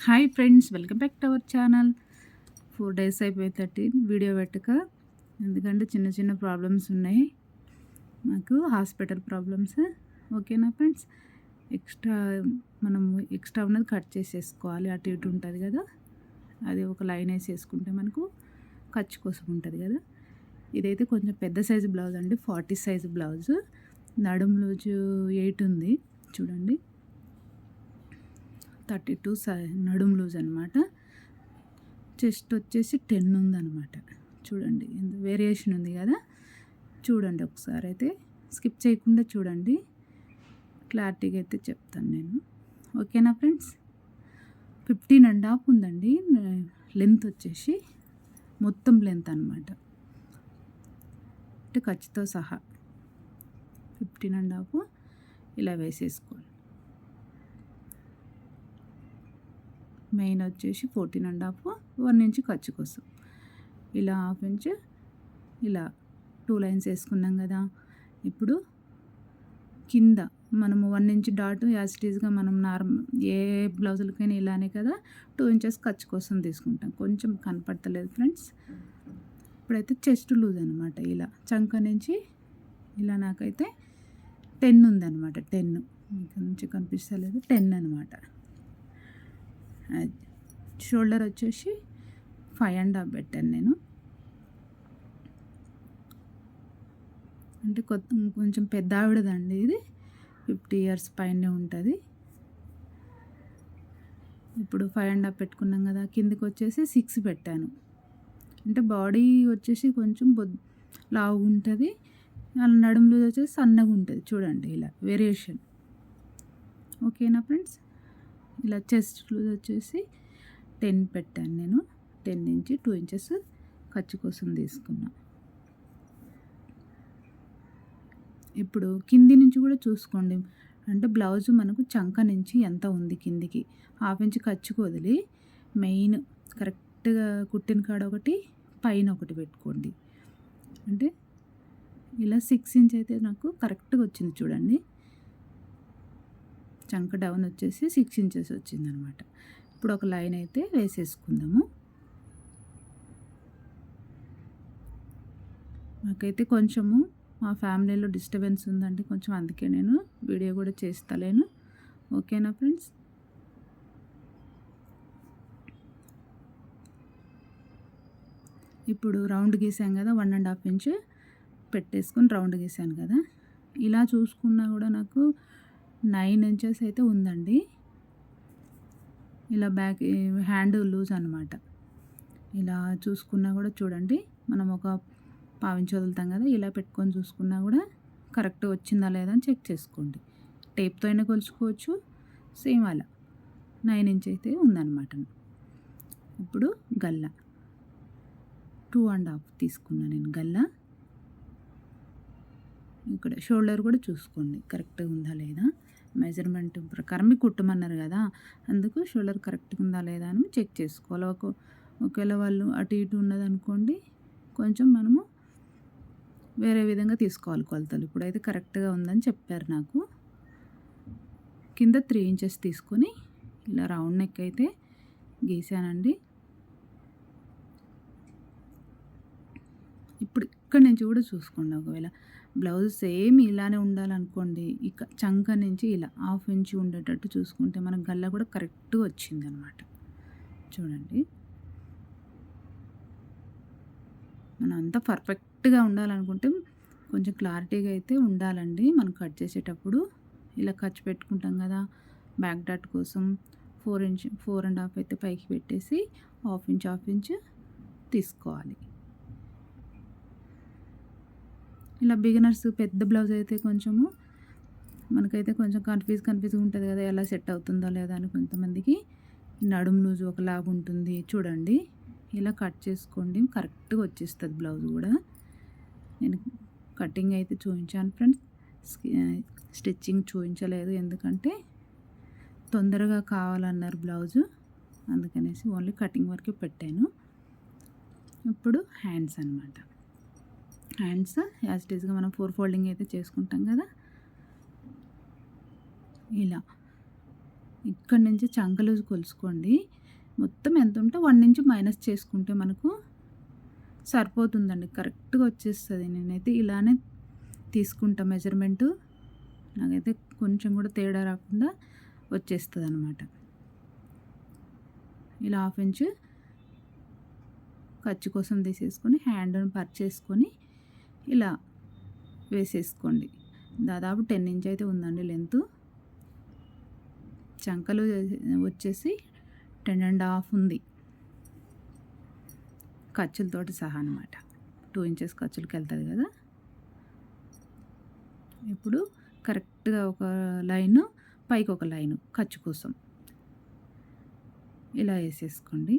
Hi friends, welcome back to our channel. 4 days అయిపోయి video పెట్టక. ఎందుకంటే చిన్న చిన్న ప్రాబ్లమ్స్ ఉన్నాయి నాకు, హాస్పిటల్ ప్రాబ్లమ్స్. ఓకేనా ఫ్రెండ్స్, ఎక్స్ట్రా ఉన్నది కట్ చేసేసుకోవాలి. అటు ఇటు ఉంటుంది కదా, అది ఒక లైన్ వేసేసుకుంటే మనకు ఖర్చు కోసం ఉంటుంది కదా. ఇదైతే కొంచెం పెద్ద సైజు బ్లౌజ్ అండి, 40 సైజు బ్లౌజు. నడుము లూజు 8 ఉంది చూడండి, 32 నడుము లూజ్ అనమాట. చెస్ట్ వచ్చేసి 10 ఉందన్నమాట. చూడండి వేరియేషన్ ఉంది కదా, చూడండి ఒకసారి అయితే స్కిప్ చేయకుండా చూడండి, క్లారిటీగా అయితే చెప్తాను నేను. ఓకేనా ఫ్రెండ్స్, 15.5 ఉందండి లెంత్ వచ్చేసి, మొత్తం లెంత్ అనమాట, అంటే ఖర్చుతో సహా 15.5 ఇలా వేసేసుకోండి. మెయిన్ వచ్చేసి 14.5, 1 ఇంచ్ ఖర్చు కోసం ఇలా 1/2 ఇంచ్ ఇలా 2 లైన్స్ వేసుకున్నాం కదా. ఇప్పుడు కింద మనము 1 ఇంచ్ డాట్ యాజ్ ఇట్ ఈజ్గా మనం ఏ బ్లౌజులకైనా ఇలానే కదా 2 ఇంచెస్ ఖర్చు కోసం తీసుకుంటాం. కొంచెం కనపడతలేదు ఫ్రెండ్స్. ఇప్పుడైతే చెస్ట్ లూజ్ అనమాట, ఇలా చంక నుంచి ఇలా నాకైతే 10 ఉందన్నమాట. 10 మీకు నుంచి కనిపిస్తలేదు, 10 అనమాట. షోల్డర్ వచ్చేసి 5.5 పెట్టాను నేను, అంటే కొంచెం పెద్ద ఆవిడదండి ఇది, 50 years పైనే ఉంటుంది. ఇప్పుడు 5.5 పెట్టుకున్నాం కదా, కిందికి వచ్చేసి 6 పెట్టాను. అంటే బాడీ వచ్చేసి కొంచెం లావు ఉంటుంది, నడుములు వచ్చేసి సన్నగా ఉంటుంది. చూడండి ఇలా వేరియేషన్. ఓకేనా ఫ్రెండ్స్, ఇలా చెస్ట్ లూజ్ వచ్చేసి 10 పెట్టాను నేను. 10 నుంచి 2 ఇంచెస్ ఖర్చు కోసం తీసుకున్నా. ఇప్పుడు కింది నుంచి కూడా చూసుకోండి, అంటే బ్లౌజు మనకు చంక నుంచి ఎంత ఉంది కిందికి 1/2 ఇంచ్ ఖర్చుకు వదిలి మెయిన్ కరెక్ట్గా కుట్టిన కాడ ఒకటి, పైన ఒకటి పెట్టుకోండి. అంటే ఇలా 6 ఇంచ్ అయితే నాకు కరెక్ట్గా వచ్చింది చూడండి. చంక డౌన్ వచ్చేసి 6 ఇంచెస్ వచ్చిందనమాట. ఇప్పుడు ఒక లైన్ అయితే వేసేసుకుందాము. నాకైతే కొంచెము మా ఫ్యామిలీలో డిస్టర్బెన్స్ ఉందండి కొంచెం, అందుకే నేను వీడియో కూడా చేస్తలేను. ఓకేనా ఫ్రెండ్స్, ఇప్పుడు రౌండ్ గీసాం కదా, 1.5 ఇంచ్ పెట్టేసుకొని రౌండ్ గీసాను కదా. ఇలా చూసుకున్నా కూడా నాకు 9 ఇంచెస్ అయితే ఉందండి. ఇలా బ్యాక్ హ్యాండ్ లూజ్ అనమాట. ఇలా చూసుకున్నా కూడా చూడండి, మనం ఒక 1/2 ఇంచ్ వదులుతాం కదా, ఇలా పెట్టుకొని చూసుకున్నా కూడా కరెక్ట్ వచ్చిందా లేదా అని చెక్ చేసుకోండి. టేప్తో అయినా కొలుచుకోవచ్చు, సేమ్ అలా 9 ఇంచ్ అయితే ఉందన్నమాట. ఇప్పుడు గల్ల 2.5 తీసుకున్నా నేను గల్ల. ఇక్కడ షోల్డర్ కూడా చూసుకోండి కరెక్ట్గా ఉందా లేదా, మెజర్మెంట్ ప్రకారం మీకు కుట్టమన్నారు కదా, అందుకు షోల్డర్ కరెక్ట్గా ఉందా లేదా అని చెక్ చేసుకోవాలి. ఒకవేళ వాళ్ళు అటు ఇటు ఉన్నదనుకోండి, కొంచెం మనము వేరే విధంగా తీసుకోవాలి కొలతలు. ఇప్పుడైతే కరెక్ట్గా ఉందని చెప్పారు నాకు. కింద 3 ఇంచెస్ తీసుకొని ఇలా రౌండ్ నెక్ అయితే గీసానండి. ఇప్పుడు ఇక్కడ నుంచి కూడా చూసుకోండి, ఒకవేళ బ్లౌజ్ సేమ్ ఇలానే ఉండాలనుకోండి, ఇక చంక నుంచి ఇలా 1/2 ఇంచ్ ఉండేటట్టు చూసుకుంటే మన గల్ల కూడా కరెక్ట్గా వచ్చిందనమాట. చూడండి, మనం అంతా పర్ఫెక్ట్గా ఉండాలనుకుంటే కొంచెం క్లారిటీగా అయితే ఉండాలండి. మనం కట్ చేసేటప్పుడు ఇలా ఖర్చు పెట్టుకుంటాం కదా బ్యాక్ డాట్ కోసం, 4.5 అయితే పైకి పెట్టేసి 1/2 ఇంచ్ తీసుకోవాలి. ఇలా బిగినర్స్ పెద్ద బ్లౌజ్ అయితే కొంచెము మనకైతే కొంచెం కన్ఫ్యూజ్ ఉంటుంది కదా, ఎలా సెట్ అవుతుందో లేదా అని. కొంతమందికి నడుము లూజు ఒకలాగా ఉంటుంది. చూడండి ఇలా కట్ చేసుకోండి, కరెక్ట్గా వచ్చేస్తుంది బ్లౌజ్ కూడా. నేను కటింగ్ అయితే చూపించాను ఫ్రెండ్స్, స్టిచ్చింగ్ చూపించలేదు, ఎందుకంటే తొందరగా కావాలన్నారు బ్లౌజు, అందుకనేసి ఓన్లీ కటింగ్ వరకే పెట్టాను. ఇప్పుడు హ్యాండ్స్ అనమాట. హ్యాండ్స్ యాజ్ ఇట్ ఈస్గా మనం 4 ఫోల్డింగ్ అయితే చేసుకుంటాం కదా, ఇలా ఇక్కడి నుంచి చంక లూజ్ కొలుసుకోండి. మొత్తం ఎంత ఉంటే 1 ఇంచ్ మైనస్ చేసుకుంటే మనకు సరిపోతుందండి. కరెక్ట్‌గా వచ్చేస్తది. నేనైతే ఇలానే తీసుకుంటా మెజర్మెంటు. నాకైతే కొంచెం కూడా తేడా రాకుండా వచ్చేస్తదనమాట. ఇలా 1/2 ఇంచు ఖర్చు కోసం తీసేసుకొని హ్యాండ్‌ని పరిచేసుకొని ఇలా వేసేసుకోండి. దాదాపు 10 ఇంచ్ అయితే ఉందండి లెంతు. చంకలు వచ్చేసి 10.5 ఉంది. ఖర్చులతోటి సహా అనమాట. 2 ఇంచెస్ ఖర్చులకి వెళ్తుంది కదా. ఇప్పుడు కరెక్ట్‌గా ఒక లైను, పైకి ఒక లైను ఖర్చు కోసం ఇలా వేసేసుకోండి.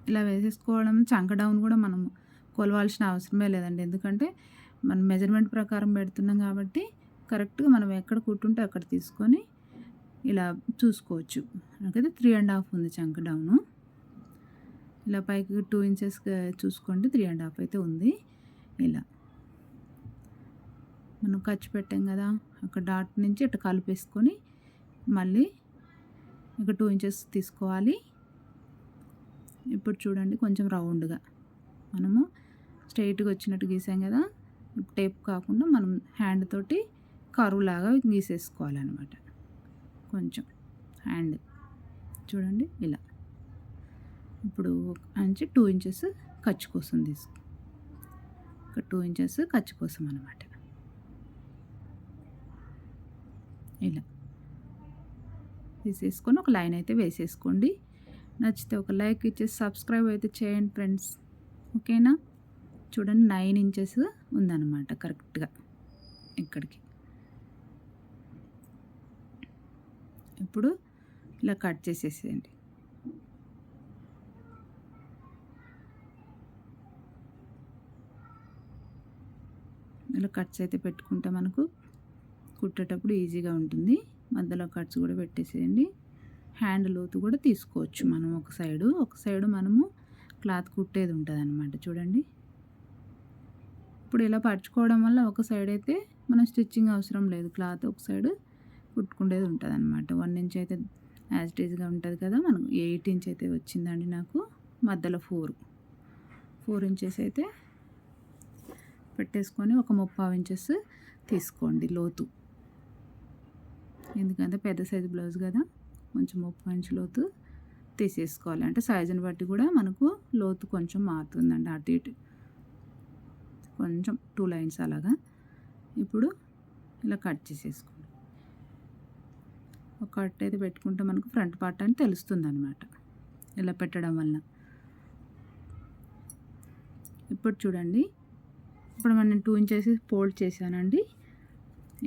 ఇలా వేసేసుకోవడం చంక డౌన్ కూడా మనం కొలవాల్సిన అవసరమే లేదండి. ఎందుకంటే మనం మెజర్మెంట్ ప్రకారం పెడుతున్నాం కాబట్టి కరెక్ట్‌గా మనం ఎక్కడ కుట్టుంటే అక్కడ తీసుకొని ఇలా చూసుకోవచ్చు. నాకైతే 3.5 ఉంది చంక డౌను. ఇలా పైకి 2 ఇంచెస్ చూసుకోండి. 3.5 అయితే ఉంది. ఇలా మనం ఖర్చు పెట్టాం కదా, అక్కడ డాట్ నుంచి ఇట్లా కలిపేసుకొని మళ్ళీ ఇక 2 ఇంచెస్ తీసుకోవాలి. ఇప్పుడు చూడండి కొంచెం రౌండ్గా మనము స్ట్రైట్గా వచ్చినట్టు గీసాం కదా. టేప్ కాకుండా మనం హ్యాండ్ తోటి కర్వ్ లాగా గీసేసుకోవాలన్నమాట. కొంచెం హ్యాండ్ చూడండి ఇలా. ఇప్పుడు నుంచి 2 ఇంచెస్ ఖర్చు కోసం తీసుకో. ఒక 2 ఇంచెస్ ఖర్చు కోసం అనమాట. ఇలా తీసేసుకొని ఒక లైన్ అయితే వేసేసుకోండి. నచ్చితే ఒక లైక్ ఇచ్చేసి సబ్స్క్రైబ్ అయితే చేయండి ఫ్రెండ్స్. ఓకేనా. చూడండి 9 ఇంచెస్ ఉందన్నమాట కరెక్ట్గా ఇక్కడికి. ఇప్పుడు ఇలా కట్ చేసేసేయండి. ఇలా కట్స్ అయితే పెట్టుకుంటే మనకు కుట్టేటప్పుడు ఈజీగా ఉంటుంది. మధ్యలో కట్స్ కూడా పెట్టేసేయండి. హ్యాండ్ లోతు కూడా తీసుకోవచ్చు మనం. ఒక సైడు మనము క్లాత్ కుట్టేది ఉంటుంది అనమాట. చూడండి ఇప్పుడు ఇలా పరుచుకోవడం వల్ల ఒక సైడ్ అయితే మనం స్టిచ్చింగ్ అవసరం లేదు. క్లాత్ ఒక సైడ్ కుట్టుకునేది ఉంటుంది అనమాట. 1 ఇంచ్ అయితే యాజ్ ఇట్ ఈజ్గా ఉంటుంది కదా. మనకు 8 ఇంచ్ అయితే వచ్చిందండి నాకు. మధ్యలో 4 ఇంచెస్ అయితే పెట్టేసుకొని ఒక 3/4 ఇంచెస్ తీసుకోండి లోతు. ఎందుకంటే పెద్ద సైజు బ్లౌజ్ కదా, కొంచెం 3/4 ఇంచ్ లోతు తీసేసుకోవాలి. అంటే సైజుని బట్టి కూడా మనకు లోతు కొంచెం మారుతుందండి. అటు ఇటు కొంచెం 2 లైన్స్ అలాగా. ఇప్పుడు ఇలా కట్ చేసేసుకోండి. ఒక కట్ అయితే పెట్టుకుంటే మనకు ఫ్రంట్ పార్ట్ అని తెలుస్తుంది అనమాట ఇలా పెట్టడం వల్ల. ఇప్పుడు చూడండి, ఇప్పుడు నేను 2 ఇంచెస్ ఫోల్డ్ చేశానండి.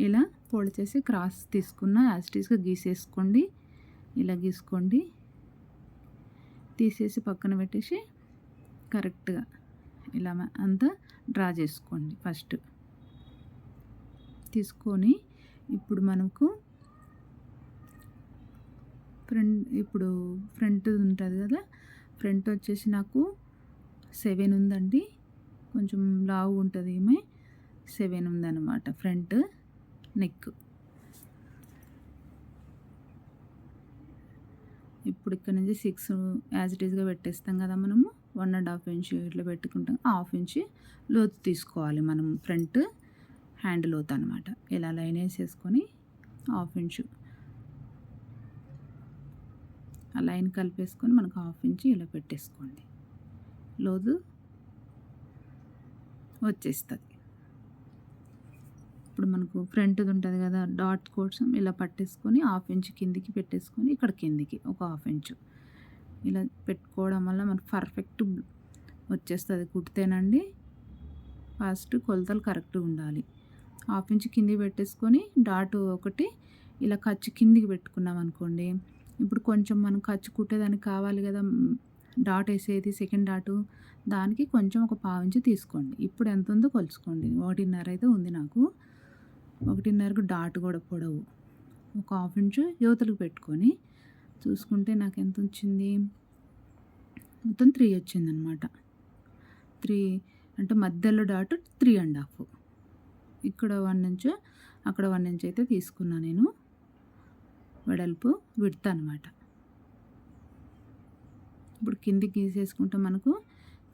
ఇలా ఫోల్డ్ చేసి క్రాస్ తీసుకున్న యాజ్ ఇట్ ఈస్గా గీసేసుకోండి. ఇలా గీసుకోండి. తీసేసి పక్కన పెట్టేసి కరెక్ట్గా ఇలా అంతా డ్రా చేసుకోండి ఫస్ట్. తీసుకొని ఇప్పుడు మనకు ఫ్రంట్ ఉంటుంది కదా. ఫ్రంట్ వచ్చేసి నాకు 7 ఉందండి. కొంచెం లావు ఉంటుంది. ఏమే 7 ఉందన్నమాట ఫ్రంట్ నెక్. ఇప్పుడు ఇక్కడ నుంచి 6 యాజ్ ఇట్ ఈస్గా పెట్టేస్తాం కదా మనము. 1.5 ఇంచ్ ఇట్లా పెట్టుకుంటాం. 1/2 ఇంచ్ లోతు తీసుకోవాలి మనం. ఫ్రంట్ హ్యాండ్ లోతు అనమాట. ఇలా లైన్ వేసేసుకొని 1/2 ఇంచ్ ఆ లైన్ కలిపేసుకొని మనకు 1/2 ఇంచ్ ఇలా పెట్టేసుకోండి. లోతు వచ్చేస్తుంది. ఇప్పుడు మనకు ఫ్రంట్ది ఉంటుంది కదా, డాట్ కోసం ఇలా పట్టేసుకొని 1/2 ఇంచ్ కిందికి పెట్టేసుకొని ఇక్కడ కిందికి ఒక 1/2 ఇంచ్ ఇలా పెట్టుకోవడం వల్ల మనకు పర్ఫెక్ట్ వచ్చేస్తుంది కుడితేనండి. ఫస్ట్ కొలతలు కరెక్ట్గా ఉండాలి. 1/2 ఇంచ్ కిందికి పెట్టేసుకొని డాట్ ఒకటి ఇలా ఖర్చు కిందికి పెట్టుకున్నాం అనుకోండి. ఇప్పుడు కొంచెం మనం ఖర్చు కుట్టేదానికి కావాలి కదా, డాట్ వేసేది సెకండ్ డాటు, దానికి కొంచెం ఒక 1/2 ఇంచ్ తీసుకోండి. ఇప్పుడు ఎంత ఉందో కొలుచుకోండి. 1.5 అయితే ఉంది నాకు. 1.5కు డాట్ కూడా పొడవు ఒక 1/2 ఇంచ్ యువతలకు పెట్టుకొని చూసుకుంటే నాకు ఎంత వచ్చింది, మొత్తం 3 వచ్చిందనమాట. 3 అంటే మధ్యలో డాట్ 3.5. ఇక్కడ 1 ఇంచు అక్కడ 1 ఇంచ్ అయితే తీసుకున్నా నేను వెడల్పు విడ్త్ అనమాట. ఇప్పుడు కిందికి గీసేసుకుంటే మనకు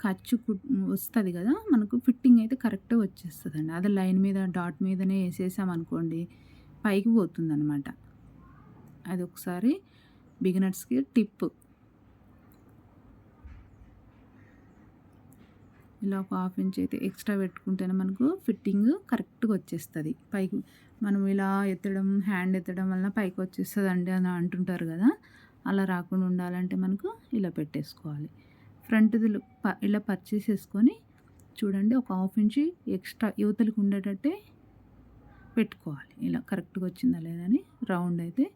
ఖర్చు వస్తుంది కదా, మనకు ఫిట్టింగ్ అయితే కరెక్ట్గా వచ్చేస్తుందండి. అదే లైన్ మీద డాట్ మీదనే వేసేసామనుకోండి పైకి పోతుందన్నమాట. అది ఒకసారి బిగినర్స్కి టిప్. ఇలా ఒక 1/2 ఇంచ్ అయితే ఎక్స్ట్రా పెట్టుకుంటేనే మనకు ఫిట్టింగ్ కరెక్ట్గా వచ్చేస్తుంది. పైకి మనం ఇలా ఎత్తడం, హ్యాండ్ ఎత్తడం వల్ల పైకి వచ్చేస్తుందండి అని అంటుంటారు కదా, అలా రాకుండా ఉండాలంటే మనకు ఇలా పెట్టేసుకోవాలి. ఫ్రంట్ది ఇలా పర్చేసేసుకొని చూడండి ఒక 1/2 ఇంచ్ ఎక్స్ట్రా యువతలకు ఉండేటట్టే పెట్టుకోవాలి. ఇలా కరెక్ట్గా వచ్చిందా లేదని రౌండ్ అయితే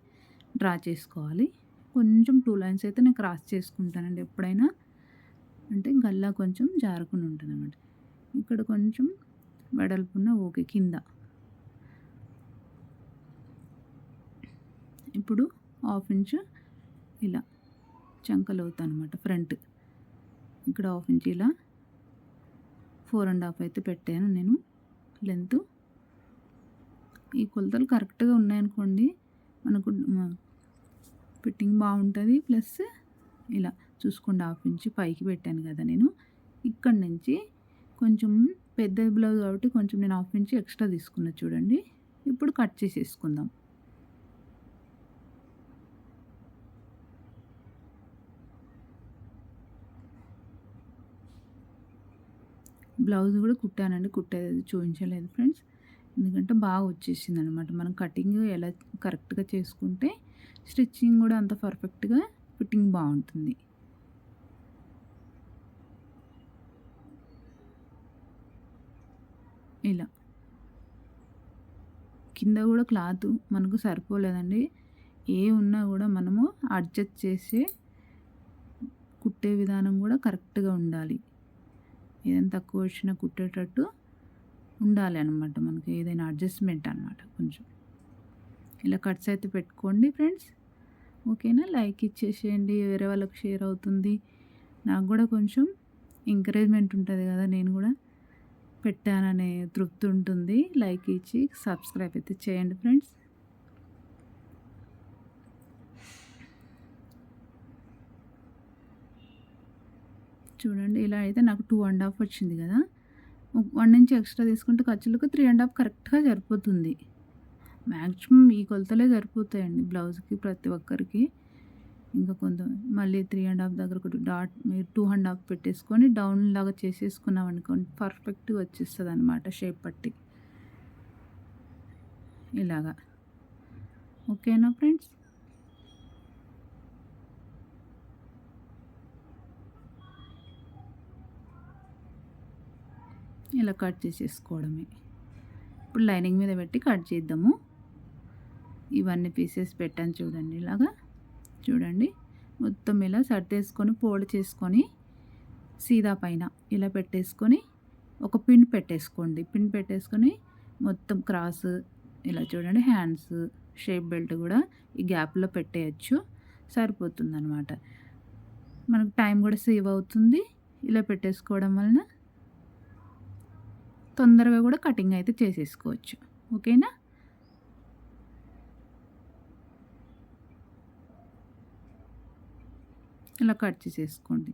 డ్రా చేసుకోవాలి. కొంచెం 2 లైన్స్ అయితే నేను క్రాస్ చేసుకుంటానండి ఎప్పుడైనా, అంటే గల్లా కొంచెం జారకుండా ఉంటుందన్నమాట. ఇక్కడ కొంచెం వెడల్పున్న ఓకే కింద. ఇప్పుడు 1/2 ఇంచ్ ఇలా చంకలోతు అనమాట ఫ్రంట్. ఇక్కడ 1/2 ఇంచ్ ఇలా 4.5 అయితే పెట్టాను నేను లెంత్. ఈ కొలతలు కరెక్ట్గా ఉన్నాయనుకోండి మనకు ఫిట్టింగ్ బాగుంటుంది. ప్లస్ ఇలా చూసుకోండి 1/2 ఇంచ్ పైకి పెట్టాను కదా నేను. ఇక్కడ నుంచి కొంచెం పెద్ద బ్లౌజ్ కాబట్టి కొంచెం నేను 1/2 ఇంచ్ ఎక్స్ట్రా తీసుకున్నా చూడండి. ఇప్పుడు కట్ చేసేసుకుందాం. బ్లౌజ్ కూడా కుట్టానండి, కుట్టేది చూపించలేదు ఫ్రెండ్స్, ఎందుకంటే బాగా వచ్చేసింది అనమాట. మనం కటింగ్ ఎలా కరెక్ట్గా చేసుకుంటే స్టిచ్చింగ్ కూడా అంత పర్ఫెక్ట్గా ఫిట్టింగ్ బాగుంటుంది. ఇలా కింద కూడా క్లాత్ మనకు సరిపోలేదండి, ఏ ఉన్నా కూడా మనము అడ్జస్ట్ చేసే కుట్టే విధానం కూడా కరెక్ట్గా ఉండాలి. ఏదైనా తక్కువ వచ్చినా కుట్టేటట్టు ఉండాలి అనమాట, మనకి ఏదైనా అడ్జస్ట్మెంట్ అనమాట. కొంచెం ఇలా కట్స్ అయితే పెట్టుకోండి ఫ్రెండ్స్, ఓకేనా. లైక్ ఇచ్చేసేయండి, వేరే వాళ్ళకి షేర్ అవుతుంది, నాకు కూడా కొంచెం ఎంకరేజ్మెంట్ ఉంటుంది కదా, నేను కూడా పెట్టాననే తృప్తి ఉంటుంది. లైక్ ఇచ్చి సబ్స్క్రైబ్ అయితే చేయండి ఫ్రెండ్స్. చూడండి ఇలా అయితే నాకు 2.5 వచ్చింది కదా, 1 ఇంచ్ ఎక్స్ట్రా తీసుకుంటే ఖర్చులకు 3.5 కరెక్ట్గా సరిపోతుంది. మ్యాక్సిమం ఈ కొలతలే సరిపోతాయండి బ్లౌజ్కి ప్రతి ఒక్కరికి. ఇంకా కొంత మళ్ళీ 3.5 దగ్గర ఒకటి డాట్ మీరు 2.5 పెట్టేసుకొని డౌన్ లాగా చేసేసుకున్నాం అనుకోండి పర్ఫెక్ట్గా వచ్చేస్తుంది అనమాట షేప్ పట్టి. ఇలాగా ఓకేనా ఫ్రెండ్స్. ఇలా కట్ చేసేసుకోవడమే. ఇప్పుడు లైనింగ్ మీద పెట్టి కట్ చేద్దాము. ఇవన్నీ పీసెస్ పెట్టాను చూడండి, ఇలాగా చూడండి మొత్తం ఇలా సర్దేసుకొని ఫోల్డ్ చేసుకొని సీదా పైన ఇలా పెట్టేసుకొని ఒక పిన్ పెట్టేసుకోండి. పిన్ పెట్టేసుకొని మొత్తం క్రాస్ ఇలా చూడండి, హ్యాండ్స్ షేప్ బెల్ట్ కూడా ఈ గ్యాప్లో పెట్టేయచ్చు, సరిపోతుందన్నమాట. మనకు టైం కూడా సేవ్ అవుతుంది. ఇలా పెట్టేసుకోవడం వలన తొందరగా కూడా కటింగ్ అయితే చేసేసుకోవచ్చు, ఓకేనా. ఇలా కట్ చేసేసుకోండి.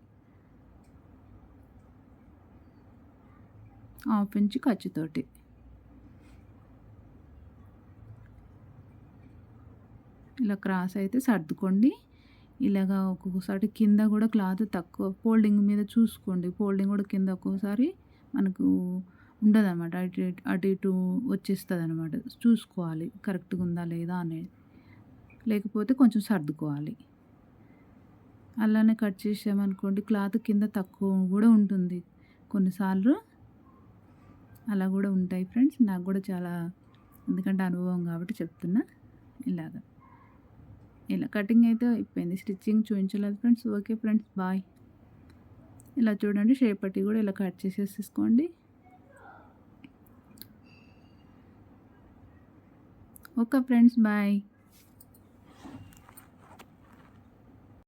1/2 ఇంచ్ ఖర్చుతోటి ఇలా క్రాస్ అయితే సర్దుకోండి. ఇలాగా ఒక్కొక్కసారి కింద కూడా క్లాత్ తక్కువ ఫోల్డింగ్ మీద చూసుకోండి, ఫోల్డింగ్ కూడా కింద ఒక్కోసారి మనకు ఉండదన్నమాట, అటు ఇటు వచ్చేస్తుంది అనమాట. చూసుకోవాలి కరెక్ట్గా ఉందా లేదా అనేది, లేకపోతే కొంచెం సర్దుకోవాలి. అలానే కట్ చేసామనుకోండి క్లాత్ కింద తక్కువ కూడా ఉంటుంది కొన్నిసార్లు, అలా కూడా ఉంటాయి ఫ్రెండ్స్. నాకు కూడా చాలా, ఎందుకంటే అనుభవం కాబట్టి చెప్తున్నా. ఇలాగా ఇలా కటింగ్ అయితే అయిపోయింది, స్టిచ్చింగ్ చూపించలేదు ఫ్రెండ్స్. Okay friends, bye. ఇలా చూడండి షేప్ పట్టి కూడా ఇలా కట్ చేసేసుకోండి. Okay friends, bye.